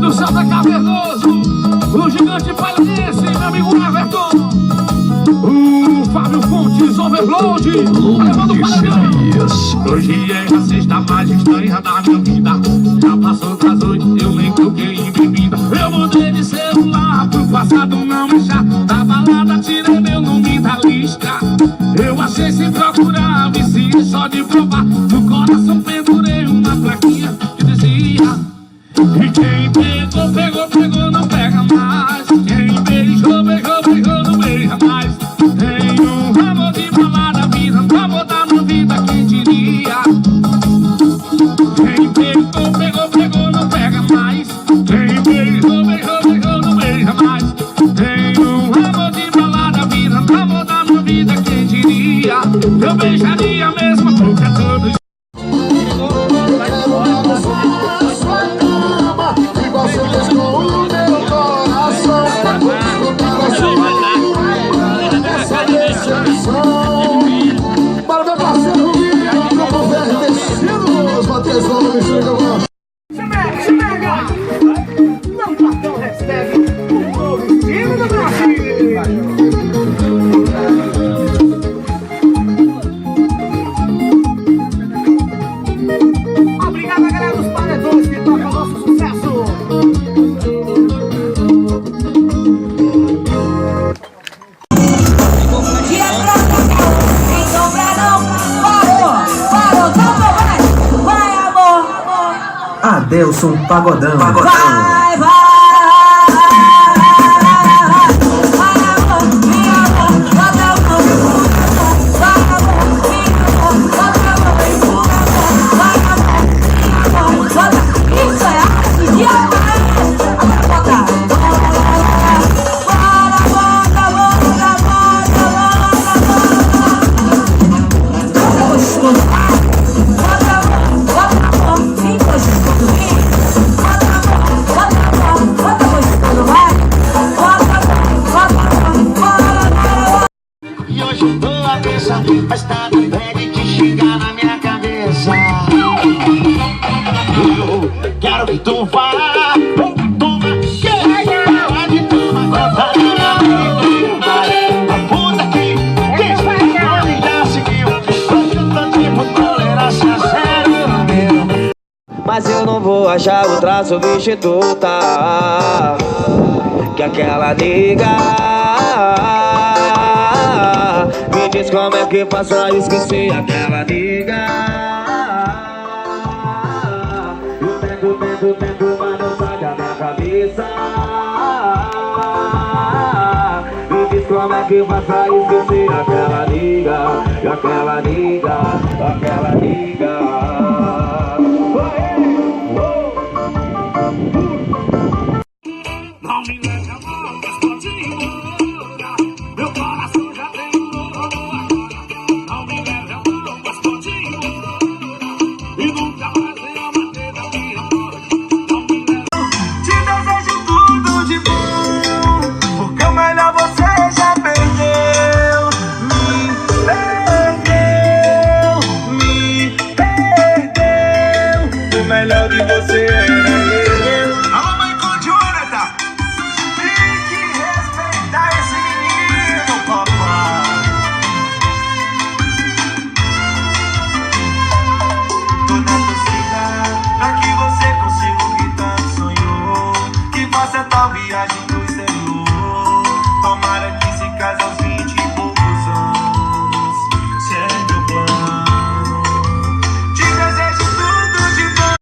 do Celta Cardoso, o gigante palharense, meu amigo Everton, o Fábio Fontes, Overload, levando parabéns. Hoje é a sexta mais estranha da minha vida. Já passou das 8, eu nem toquei em bebida. Eu mudei de celular pro passado não achar. Da balada tirei meu nome da lista. Eu achei sem procurar, viciei só de provar. No coração pendurei uma plaquinha que dizia: e quem pegou, pegou, pegou, não pega mais. Quem beijou, beijou, beijou, não beija mais. Tem um amor de balada, vida, um amor da minha vida, quem diria? Quem pegou, pegou, pegou, não pega mais. Quem beijou, beijou, beijou, não beija mais. Tem um amor de balada, vida, um amor da minha vida, quem diria? Eu beijaria a mesma boca todos. Obrigado, galera dos paredões que tocam o nosso sucesso. Adelson Pagodão. Vai, vai. Mas tá pede de chegar na minha cabeça. Eu quero que tu vá. Toma, que vai de toma conta da minha vida. A puta que nome já seguiu. Tô tipo tolerância zero, meu. Mas eu não vou achar outra substituta que aquela nega. Me diz como é que faço pra esquecer aquela nega. Eu tento, mas não sai da minha cabeça. Me diz como é que faço pra esquecer aquela nega. Aquela nega, aquela nega. Não me leve a mal, mas pode ir embora. Meu coração já tem um agora. Não me leve a mal, mas pode ir embora. E nunca mais venha bater da minha porta. Não me leve. Te desejo tudo de bom, porque o melhor você já perdeu. Me perdeu. O melhor de você era eu. Alô, mãe com Jonathan. Tem que respeitar esse menino, papai. Tô na torcida pra que você consiga o que tanto sonhou. Que faça tal viagem pro exterior. Tomara que esse casalzinho